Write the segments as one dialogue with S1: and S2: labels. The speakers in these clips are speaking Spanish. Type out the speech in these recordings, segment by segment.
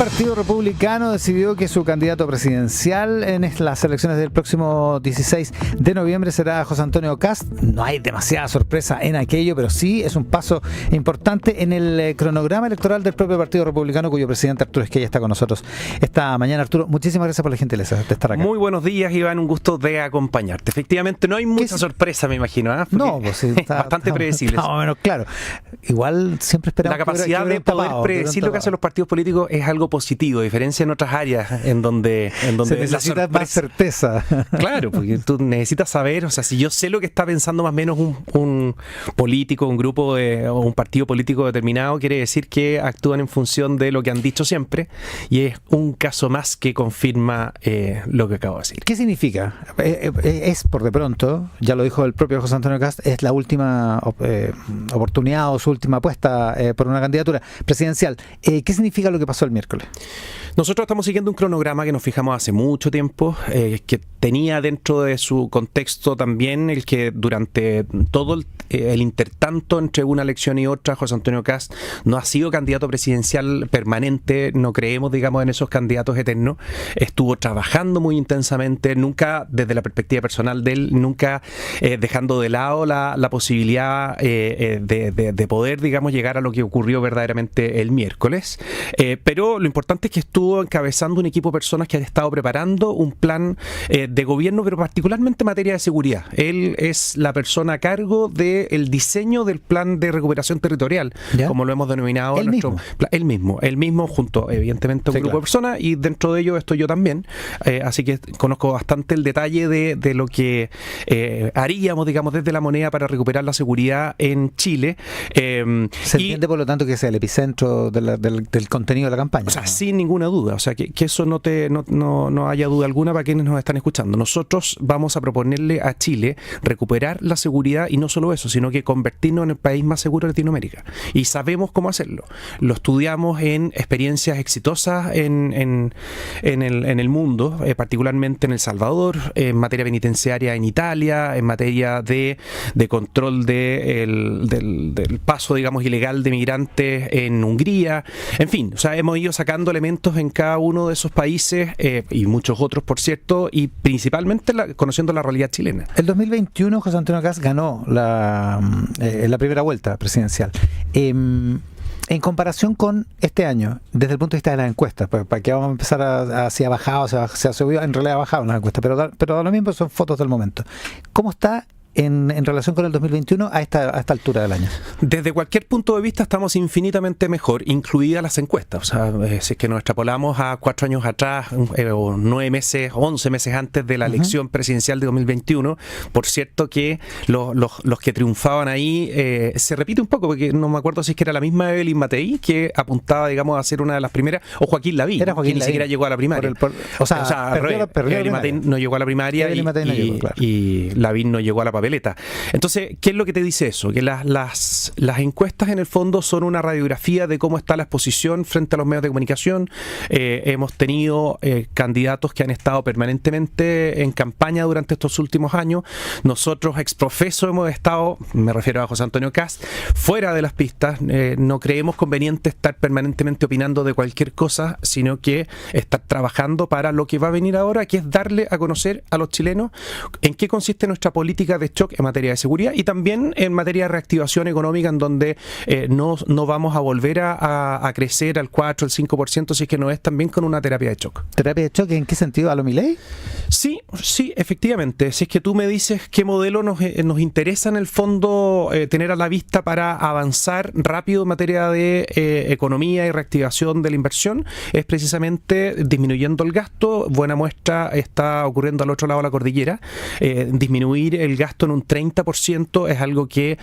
S1: Partido Republicano decidió que su candidato presidencial en las elecciones del próximo 16 de noviembre será José Antonio Kast. No hay demasiada sorpresa en aquello, pero sí es un paso importante en el cronograma electoral del propio Partido Republicano, cuyo presidente Arturo Esquella está con nosotros esta mañana. Arturo, muchísimas gracias por la gentileza de estar acá.
S2: Muy buenos días, Iván, un gusto de acompañarte. Efectivamente, no hay mucha sorpresa, me imagino, ¿eh?
S1: No, pues sí, está
S2: bastante predecible.
S1: Más o menos, claro. Igual siempre esperamos
S2: la capacidad de poder predecir lo que hacen los partidos políticos es algo positivo, a diferencia en otras áreas en donde
S1: se necesita más certeza.
S2: Claro, porque tú necesitas saber, o sea, si yo sé lo que está pensando más o menos un político, un grupo o un partido político determinado, quiere decir que actúan en función de lo que han dicho siempre, y es un caso más que confirma lo que acabo de decir.
S1: ¿Qué significa? Es por de pronto, ya lo dijo el propio José Antonio Kast, es la última oportunidad o su última apuesta por una candidatura presidencial. ¿Qué significa lo que pasó el miércoles?
S2: Nosotros estamos siguiendo un cronograma que nos fijamos hace mucho tiempo, que tenía dentro de su contexto también el que durante todo el intertanto entre una elección y otra, José Antonio Kast no ha sido candidato presidencial permanente, no creemos, digamos, en esos candidatos eternos. Estuvo trabajando muy intensamente, nunca desde la perspectiva personal de él, nunca dejando de lado la posibilidad de poder, digamos, llegar a lo que ocurrió verdaderamente el miércoles. Pero lo importante es que estuvo encabezando un equipo de personas que han estado preparando un plan de gobierno, pero particularmente en materia de seguridad. Él es la persona a cargo del diseño del plan de recuperación territorial, ¿ya?, como lo hemos denominado. Él mismo, junto evidentemente a un grupo de personas, y dentro de ello estoy yo también, así que conozco bastante el detalle de lo que haríamos, digamos, desde la moneda para recuperar la seguridad en Chile.
S1: Se entiende, por lo tanto, que sea el epicentro del contenido de la campaña.
S2: O sea, sin ninguna duda, o sea, que eso no haya duda alguna para quienes nos están escuchando. Nosotros vamos a proponerle a Chile recuperar la seguridad, y no solo eso, sino que convertirnos en el país más seguro de Latinoamérica. Y sabemos cómo hacerlo. Lo estudiamos en experiencias exitosas en el mundo, particularmente en El Salvador, en materia penitenciaria en Italia, en materia de control del paso, digamos, ilegal de migrantes en Hungría. En fin, o sea, hemos ido sacando elementos en cada uno de esos países, y muchos otros, por cierto, y principalmente conociendo la realidad chilena.
S1: El 2021 José Antonio Kast ganó la primera vuelta presidencial. En comparación con este año, desde el punto de vista de las encuestas, para que vamos a empezar si ha bajado, se ha subido, en realidad ha bajado en las encuestas, pero a lo mismo son fotos del momento. ¿Cómo está en relación con el 2021 a esta altura del año?
S2: Desde cualquier punto de vista estamos infinitamente mejor, incluidas las encuestas. O sea, si es que nos extrapolamos a 4 años atrás, o 9 meses, 11 meses antes de la elección presidencial de 2021, por cierto que los que triunfaban ahí, se repite un poco, porque no me acuerdo si es que era la misma Evelyn Matei que apuntaba, digamos, a ser una de las primeras, o Joaquín Lavín, que ni siquiera llegó a la primaria. Evelyn Matei no llegó a la primaria, y Lavín no llegó a la papeleta. Entonces, ¿qué es lo que te dice eso? Que las encuestas en el fondo son una radiografía de cómo está la exposición frente a los medios de comunicación. Hemos tenido candidatos que han estado permanentemente en campaña durante estos últimos años. Nosotros, exprofeso, hemos estado, me refiero a José Antonio Kast, fuera de las pistas. No creemos conveniente estar permanentemente opinando de cualquier cosa, sino que estar trabajando para lo que va a venir ahora, que es darle a conocer a los chilenos en qué consiste nuestra política de shock en materia de seguridad, y también en materia de reactivación económica, en donde no vamos a volver a crecer al 4, al 5%, si es que no es también con una terapia de shock.
S1: ¿Terapia de shock en qué sentido? ¿A lo Milei?
S2: Sí, efectivamente. Si es que tú me dices qué modelo nos interesa en el fondo tener a la vista para avanzar rápido en materia de economía y reactivación de la inversión, es precisamente disminuyendo el gasto. Buena muestra está ocurriendo al otro lado de la cordillera. Disminuir el gasto en un 30% es algo que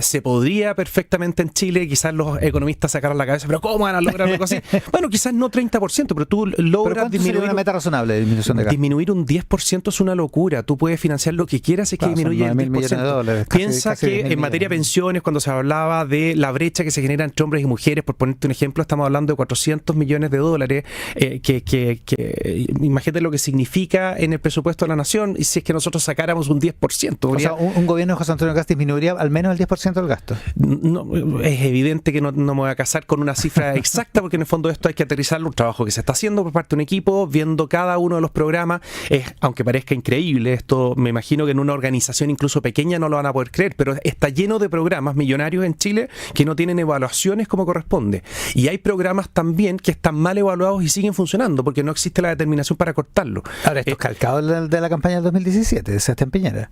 S2: se podría perfectamente en Chile. Quizás los economistas sacaran la cabeza, pero ¿cómo van a lograr algo así? Bueno, quizás no 30%, pero tú logras disminuir
S1: una meta razonable de disminución de gasto.
S2: Disminuir un 10% es una locura. Tú puedes financiar lo que quieras, es que disminuye el 10%. Piensa que en materia de pensiones, cuando se hablaba de la brecha que se genera entre hombres y mujeres, por ponerte un ejemplo, estamos hablando de $400 millones, imagínate lo que significa en el presupuesto de la nación, y si es que nosotros sacáramos un 10%, seguridad.
S1: O sea, un gobierno de José Antonio Cast disminuiría al menos el 10% del gasto.
S2: No, es evidente que no me voy a casar con una cifra exacta, porque en el fondo esto hay que aterrizarlo, un trabajo que se está haciendo por parte de un equipo, viendo cada uno de los programas. Aunque parezca increíble, esto me imagino que en una organización incluso pequeña no lo van a poder creer, pero está lleno de programas millonarios en Chile que no tienen evaluaciones como corresponde. Y hay programas también que están mal evaluados y siguen funcionando, porque no existe la determinación para cortarlo.
S1: Ahora, esto es calcado de la campaña del 2017, de Sebastián Piñera.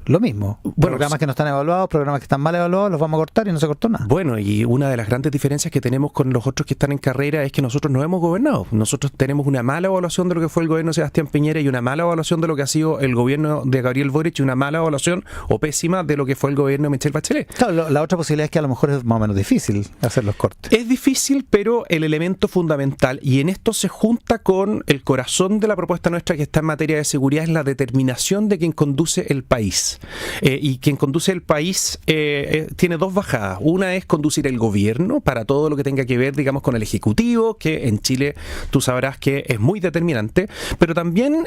S1: Lo mismo.
S2: Bueno,
S1: programas que no están evaluados, programas que están mal evaluados, los vamos a cortar y no se cortó nada.
S2: Bueno, y una de las grandes diferencias que tenemos con los otros que están en carrera es que nosotros no hemos gobernado. Nosotros tenemos una mala evaluación de lo que fue el gobierno de Sebastián Piñera y una mala evaluación de lo que ha sido el gobierno de Gabriel Boric y una mala evaluación o pésima de lo que fue el gobierno de Michelle Bachelet.
S1: Claro, la otra posibilidad es que a lo mejor es más o menos difícil hacer los cortes.
S2: Es difícil, pero el elemento fundamental, y en esto se junta con el corazón de la propuesta nuestra que está en materia de seguridad, es la determinación de quien conduce el país. Y quien conduce el país tiene dos bajadas. Una es conducir el gobierno para todo lo que tenga que ver, digamos, con el Ejecutivo, que en Chile tú sabrás que es muy determinante, pero también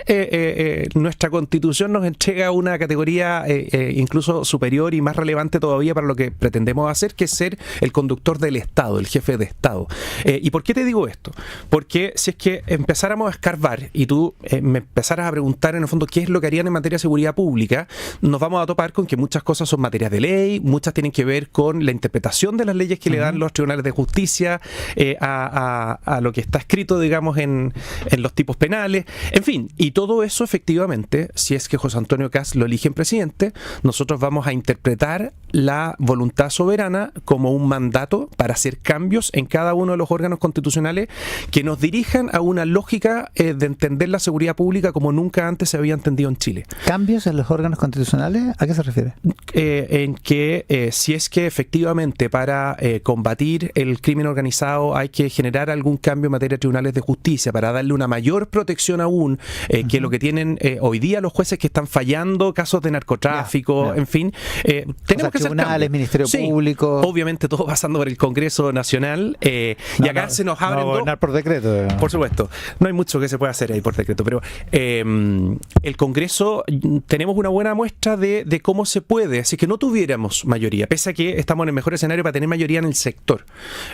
S2: nuestra Constitución nos entrega una categoría incluso superior y más relevante todavía para lo que pretendemos hacer, que es ser el conductor del Estado, el jefe de Estado. ¿Y por qué te digo esto? Porque si es que empezáramos a escarbar y tú me empezaras a preguntar en el fondo qué es lo que harían en materia de seguridad pública, nos vamos a topar con que muchas cosas son materias de ley, muchas tienen que ver con la interpretación de las leyes que le dan los tribunales de justicia a lo que está escrito, digamos, en los tipos penales, en fin, y todo eso efectivamente, si es que José Antonio Cast lo eligen presidente, nosotros vamos a interpretar la voluntad soberana como un mandato para hacer cambios en cada uno de los órganos constitucionales que nos dirijan a una lógica de entender la seguridad pública como nunca antes se había entendido en Chile.
S1: ¿Cambios en los órganos constitucionales? ¿A qué se refiere?
S2: En que si es que efectivamente para combatir el crimen organizado hay que generar algún cambio en materia de tribunales de justicia para darle una mayor protección aún que lo que tienen hoy día los jueces que están fallando casos de narcotráfico, en fin, tenemos que hacer
S1: tribunales, Ministerio Público.
S2: Obviamente todo pasando por el Congreso Nacional y acá se nos abren
S1: gobernar por decreto.
S2: Por supuesto, no hay mucho que se pueda hacer ahí por decreto, pero el Congreso tenemos una buena muestra de cómo se puede, así que no tuviéramos mayoría, pese a que estamos en el mejor escenario para tener mayoría en el sector,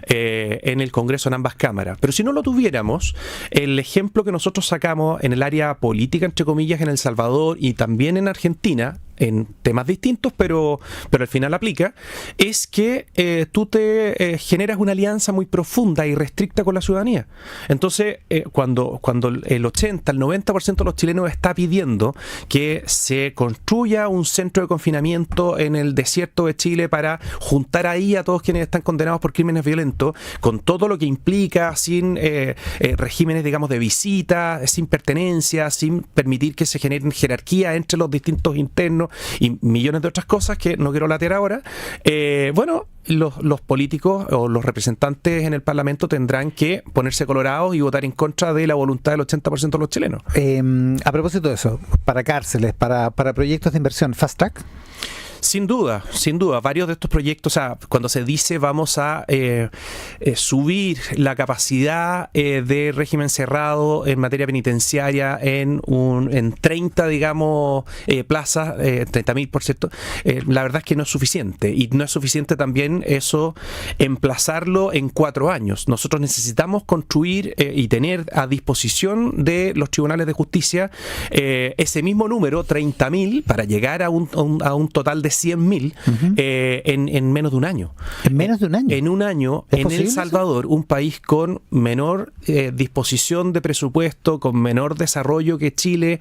S2: en el Congreso, en ambas cámaras. Pero si no lo tuviéramos, el ejemplo que nosotros sacamos en el área política, entre comillas, en El Salvador y también en Argentina, en temas distintos, pero al final aplica, es que tú te generas una alianza muy profunda y restricta con la ciudadanía. Entonces, cuando el 80, el 90% de los chilenos está pidiendo que se construya un centro de confinamiento en el desierto de Chile para juntar ahí a todos quienes están condenados por crímenes violentos, con todo lo que implica, sin regímenes, digamos, de visita, sin pertenencia, sin permitir que se generen jerarquías entre los distintos internos, y millones de otras cosas que no quiero latear ahora, los políticos o los representantes en el Parlamento tendrán que ponerse colorados y votar en contra de la voluntad del 80% de los chilenos.
S1: A propósito de eso, para cárceles, para proyectos de inversión, Fast Track.
S2: Sin duda, varios de estos proyectos, o sea, cuando se dice vamos a subir la capacidad de régimen cerrado en materia penitenciaria en 30, digamos, plazas, 30.000 por cierto, la verdad es que no es suficiente, y no es suficiente también eso, emplazarlo en 4 años.Nosotros necesitamos construir y tener a disposición de los tribunales de justicia ese mismo número, 30.000, para llegar a un total de 100.000 en menos de un año.
S1: ¿En menos de un año?
S2: En un año, en El Salvador, un país con menor disposición de presupuesto, con menor desarrollo que Chile,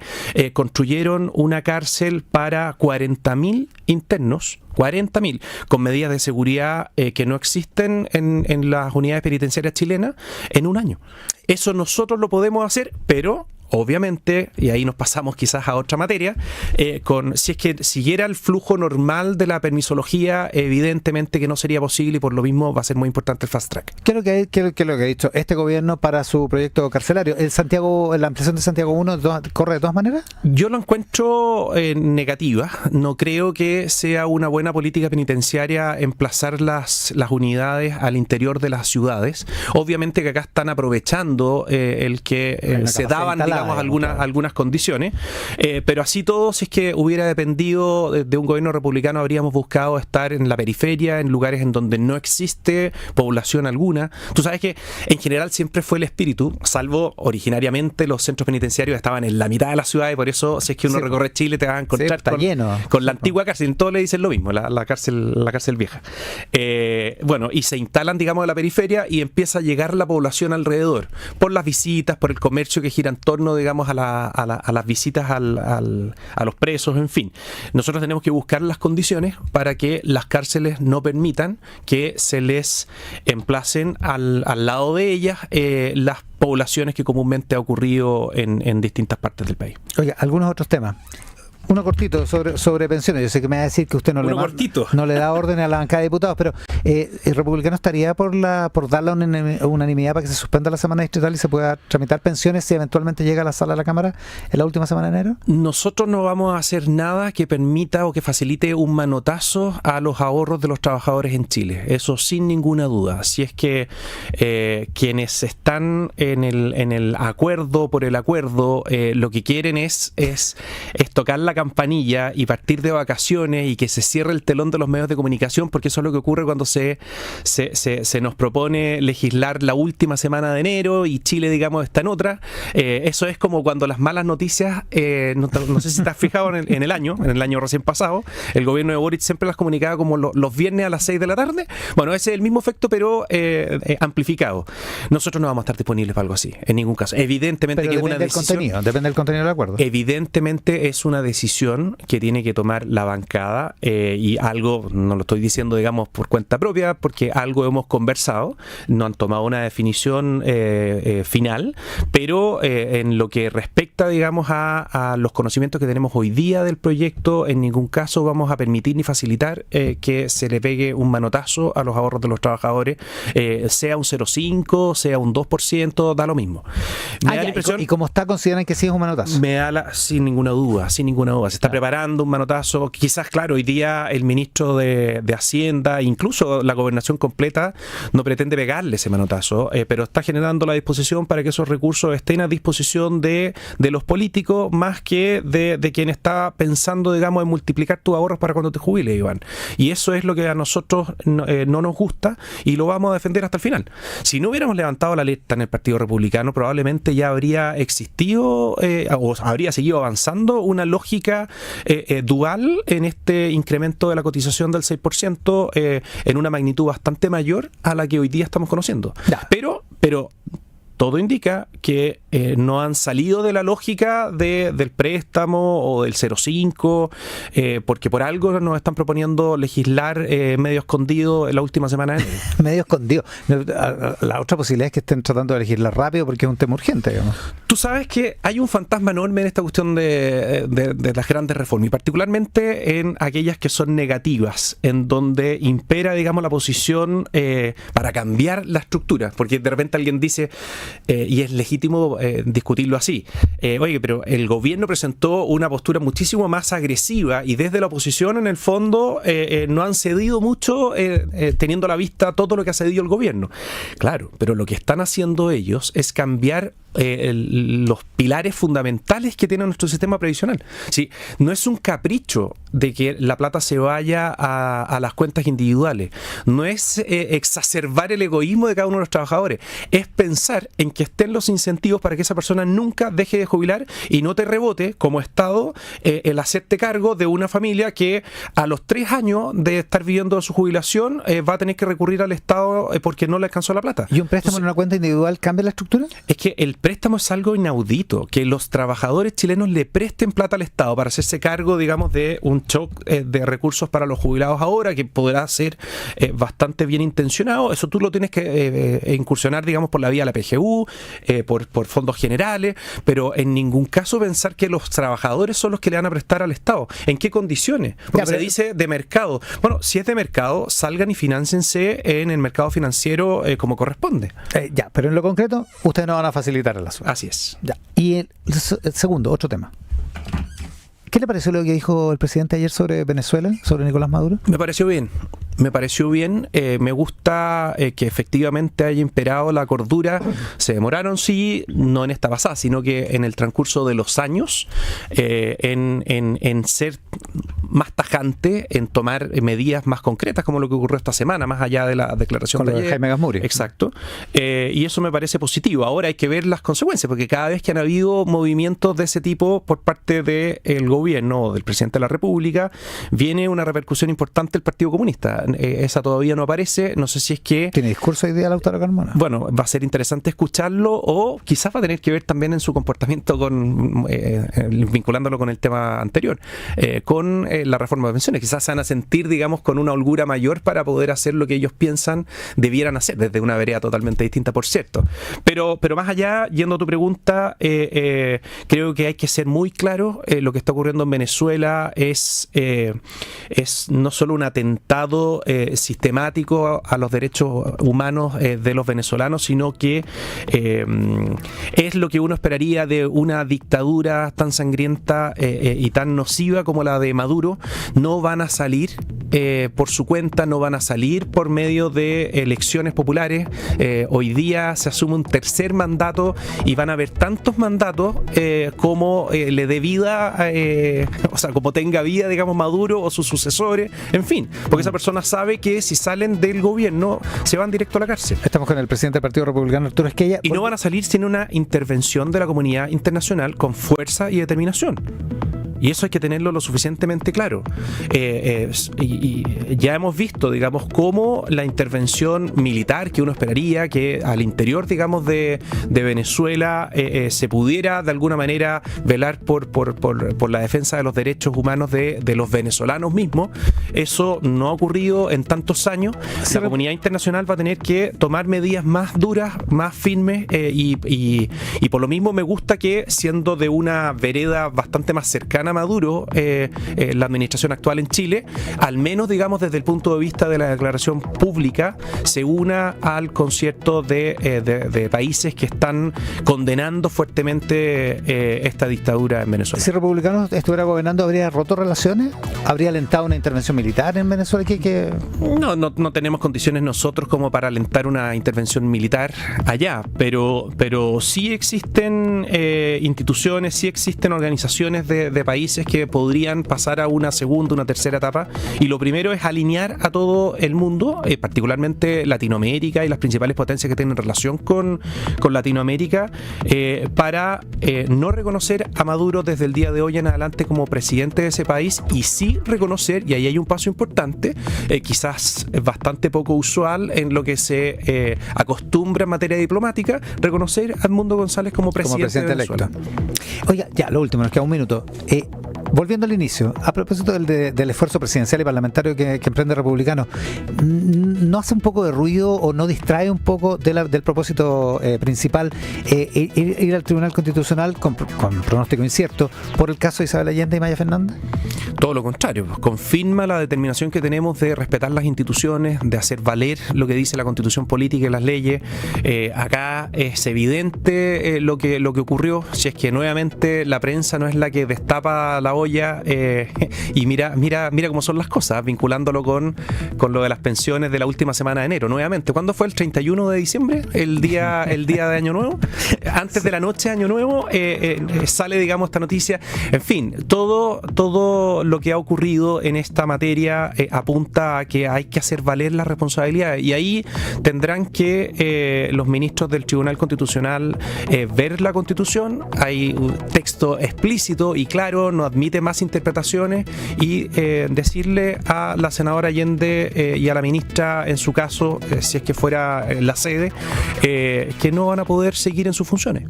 S2: construyeron una cárcel para 40.000 internos, 40.000, con medidas de seguridad que no existen en las unidades penitenciarias chilenas, en un año. Eso nosotros lo podemos hacer, pero obviamente, y ahí nos pasamos quizás a otra materia, si es que siguiera el flujo normal de la permisología, evidentemente que no sería posible, y por lo mismo va a ser muy importante el Fast Track.
S1: ¿Qué es lo que ha dicho este gobierno para su proyecto carcelario? ¿La ampliación de Santiago 1 corre de todas maneras?
S2: Yo lo encuentro negativa. No creo que sea una buena política penitenciaria emplazar las unidades al interior de las ciudades. Obviamente que acá están aprovechando el que se daban, digamos, digamos, algunas condiciones. Pero así todo, si es que hubiera dependido de un gobierno republicano, habríamos buscado estar en la periferia, en lugares en donde no existe población alguna. Tú sabes que en general siempre fue el espíritu, salvo originariamente los centros penitenciarios estaban en la mitad de la ciudad, y por eso si es que uno recorre Chile te vas a encontrar con la antigua cárcel. En todo le dicen lo mismo, la cárcel vieja. Bueno, y se instalan, digamos, en la periferia y empieza a llegar la población alrededor, por las visitas, por el comercio que gira en torno, digamos, a las visitas a los presos, en fin. Nosotros tenemos que buscar las condiciones para que las cárceles no permitan que se les emplacen al lado de ellas las poblaciones que comúnmente ha ocurrido en distintas partes del país.
S1: Oiga, algunos otros temas. Uno cortito sobre pensiones. Yo sé que me va a decir que usted no le da orden a la bancada de diputados, pero ¿el republicano estaría por dar la unanimidad para que se suspenda la semana distrital y se pueda tramitar pensiones si eventualmente llega a la sala de la Cámara en la última semana de enero?
S2: Nosotros no vamos a hacer nada que permita o que facilite un manotazo a los ahorros de los trabajadores en Chile. Eso sin ninguna duda. Si es que quienes están en el acuerdo por el acuerdo, lo que quieren es tocar la campanilla y partir de vacaciones y que se cierre el telón de los medios de comunicación, porque eso es lo que ocurre cuando se nos propone legislar la última semana de enero y Chile, digamos, está en otra. Eso es como cuando las malas noticias, no sé si te has fijado en el año recién pasado, el gobierno de Boric siempre las comunicaba como los viernes a las 6 de la tarde. Bueno, ese es el mismo efecto, pero amplificado. Nosotros no vamos a estar disponibles para algo así, en ningún caso. Evidentemente
S1: pero
S2: que es una decisión.
S1: Depende del contenido del acuerdo.
S2: Evidentemente es una decisión que tiene que tomar la bancada, y algo, no lo estoy diciendo, digamos, por cuenta propia, porque algo hemos conversado, no han tomado una definición final, pero en lo que respecta, digamos, a los conocimientos que tenemos hoy día del proyecto, en ningún caso vamos a permitir ni facilitar que se le pegue un manotazo a los ahorros de los trabajadores, sea un 0,5, sea un 2%, da lo mismo. Me da la impresión,
S1: y como está, consideran que sí es un manotazo.
S2: Sin ninguna duda. Se está preparando un manotazo. Quizás, claro, hoy día el ministro de Hacienda, incluso la gobernación completa, no pretende pegarle ese manotazo, pero está generando la disposición para que esos recursos estén a disposición de los políticos, más que de quien está pensando, digamos, en multiplicar tus ahorros para cuando te jubiles, Iván. Y eso es lo que a nosotros no nos gusta, y lo vamos a defender hasta el final. Si no hubiéramos levantado la alerta en el Partido Republicano, probablemente ya habría existido o habría seguido avanzando una lógica dual en este incremento de la cotización del 6%, en una magnitud bastante mayor a la que hoy día estamos conociendo. Pero todo indica que no han salido de la lógica del préstamo o del 0,5, porque por algo nos están proponiendo legislar medio escondido en la última semana de enero.
S1: Medio escondido. La otra posibilidad es que estén tratando de legislar rápido porque es un tema urgente, digamos.
S2: Tú sabes que hay un fantasma enorme en esta cuestión de las grandes reformas, y particularmente en aquellas que son negativas, en donde impera, digamos, la posición para cambiar la estructura, porque de repente alguien dice, y es legítimo discutirlo así, oye, pero el gobierno presentó una postura muchísimo más agresiva, y desde la oposición, en el fondo, no han cedido mucho, teniendo a la vista todo lo que ha cedido el gobierno. Claro, pero lo que están haciendo ellos es cambiar los pilares fundamentales que tiene nuestro sistema previsional. Sí, no es un capricho de que la plata se vaya a las cuentas individuales, no es exacerbar el egoísmo de cada uno de los trabajadores, es pensar en que estén los incentivos para que esa persona nunca deje de jubilar y no te rebote como Estado el hacerte cargo de una familia que a los 3 años de estar viviendo su jubilación va a tener que recurrir al Estado porque no le alcanzó la plata.
S1: ¿Y un préstamo en una cuenta individual cambia la estructura?
S2: Es que el préstamo es algo inaudito, que los trabajadores chilenos le presten plata al Estado para hacerse cargo, digamos, de un shock de recursos para los jubilados ahora, que podrá ser bastante bien intencionado. Eso tú lo tienes que incursionar, digamos, por la vía de la PGU, por fondos generales, pero en ningún caso pensar que los trabajadores son los que le van a prestar al Estado. ¿En qué condiciones? Porque se dice de mercado. Bueno, si es de mercado, salgan y financiense en el mercado financiero como corresponde.
S1: Pero en lo concreto, ustedes no van a facilitar el asunto.
S2: Así es.
S1: Y el segundo, otro tema. ¿Qué le pareció lo que dijo el presidente ayer sobre Venezuela, sobre Nicolás Maduro?
S2: Me pareció bien. Me pareció bien, me gusta que efectivamente haya imperado la cordura. Se demoraron, sí, no en esta pasada, sino que en el transcurso de los años, en ser más tajante, en tomar medidas más concretas, como lo que ocurrió esta semana, más allá de la declaración
S1: de
S2: ayer.
S1: Jaime Gazmuri.
S2: Exacto. Y eso me parece positivo. Ahora hay que ver las consecuencias, porque cada vez que han habido movimientos de ese tipo por parte del gobierno o del presidente de la República, viene una repercusión importante del Partido Comunista. Esa todavía no aparece, no sé si es que...
S1: ¿Tiene discurso hoy día Lautaro Carmona?
S2: Bueno, va a ser interesante escucharlo, o quizás va a tener que ver también en su comportamiento vinculándolo con el tema anterior, con la reforma de pensiones. Quizás se van a sentir, digamos, con una holgura mayor para poder hacer lo que ellos piensan debieran hacer, desde una vereda totalmente distinta, por cierto. Pero más allá, yendo a tu pregunta, creo que hay que ser muy claro. Lo que está ocurriendo en Venezuela es no solo un atentado sistemático a los derechos humanos de los venezolanos, sino que es lo que uno esperaría de una dictadura tan sangrienta y tan nociva como la de Maduro. No van a salir por su cuenta, no van a salir por medio de elecciones populares. Hoy día se asume un tercer mandato y van a haber tantos mandatos como le dé vida, o sea, como tenga vida, digamos, Maduro o sus sucesores, en fin, porque esa persona sabe que si salen del gobierno se van directo a la cárcel.
S1: Estamos con el presidente del Partido Republicano, Arturo Esquella.
S2: Y no van a salir sin una intervención de la comunidad internacional con fuerza y determinación. Y eso hay que tenerlo lo suficientemente claro. Y ya hemos visto, digamos, cómo la intervención militar que uno esperaría que al interior, digamos, de Venezuela se pudiera de alguna manera velar por la defensa de los derechos humanos de los venezolanos mismos. Eso no ha ocurrido en tantos años. La comunidad internacional va a tener que tomar medidas más duras, más firmes, y por lo mismo me gusta que, siendo de una vereda bastante más cercana a Maduro, la administración actual en Chile, al menos, digamos, desde el punto de vista de la declaración pública, se una al concierto de países que están condenando fuertemente esta dictadura en Venezuela.
S1: Si el republicano estuviera gobernando, ¿habría roto relaciones? ¿Habría alentado una intervención militar en Venezuela?
S2: No tenemos condiciones nosotros como para alentar una intervención militar allá, pero sí existen instituciones, sí existen organizaciones de países que podrían pasar a una segunda, una tercera etapa, y lo primero es alinear a todo el mundo, particularmente Latinoamérica y las principales potencias que tienen relación con Latinoamérica, para no reconocer a Maduro desde el día de hoy en adelante como presidente de ese país, y sí reconocer, y ahí hay un paso importante, quizás bastante poco usual en lo que se acostumbra en materia diplomática, reconocer a Edmundo González como presidente de Venezuela.
S1: Electo. Oiga, ya, lo último, nos queda un minuto. Volviendo al inicio, a propósito del esfuerzo presidencial y parlamentario que emprende Republicano, ¿no hace un poco de ruido o no distrae un poco del propósito principal ir al Tribunal Constitucional con pronóstico incierto por el caso de Isabel Allende y Maya Fernández?
S2: Todo lo contrario, confirma la determinación que tenemos de respetar las instituciones, de hacer valer lo que dice la Constitución política y las leyes. Acá es evidente lo que ocurrió, si es que nuevamente la prensa no es la que destapa la olla, y mira cómo son las cosas, vinculándolo con lo de las pensiones de la última semana de enero. Nuevamente, ¿cuándo fue? ¿El 31 de diciembre? ¿El día de Año Nuevo? Antes de la noche de Año Nuevo sale, digamos, esta noticia. En fin, todo lo que ha ocurrido en esta materia apunta a que hay que hacer valer las responsabilidades, y ahí tendrán que los ministros del Tribunal Constitucional ver la Constitución. Hay un texto explícito y claro, no admite más interpretaciones, y decirle a la senadora Allende y a la ministra, en su caso, si es que fuera la sede, que no van a poder seguir en sus funciones,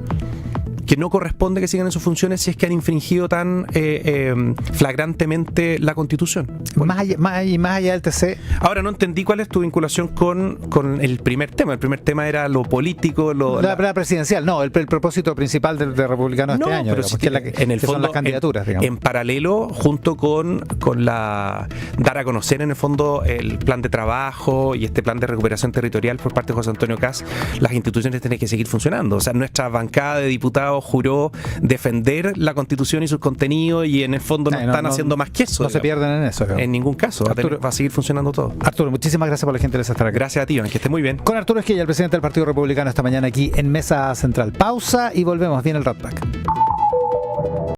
S2: que no corresponde que sigan en sus funciones si es que han infringido tan flagrantemente la Constitución.
S1: Bueno. Más allá del TC.
S2: Ahora, no entendí cuál es tu vinculación con el primer tema. El primer tema era lo político,
S1: la presidencial, no, el propósito principal del republicano este año,
S2: pero
S1: digamos,
S2: en el fondo,
S1: son las candidaturas, digamos.
S2: En paralelo, junto con dar a conocer en el fondo el plan de trabajo y este plan de recuperación territorial por parte de José Antonio Kast, las instituciones tienen que seguir funcionando. O sea, nuestra bancada de diputados, juró defender la Constitución y sus contenidos, y en el fondo no están haciendo más que eso.
S1: No se pierden en eso.
S2: En ningún caso. Va a seguir funcionando todo.
S1: Arturo, muchísimas gracias por la gentileza de estar aquí.
S2: Gracias a ti, Iván, que esté muy bien.
S1: Con Arturo Esquella, el presidente del Partido Republicano, esta mañana aquí en Mesa Central. Pausa y volvemos. Viene el Rat Pack.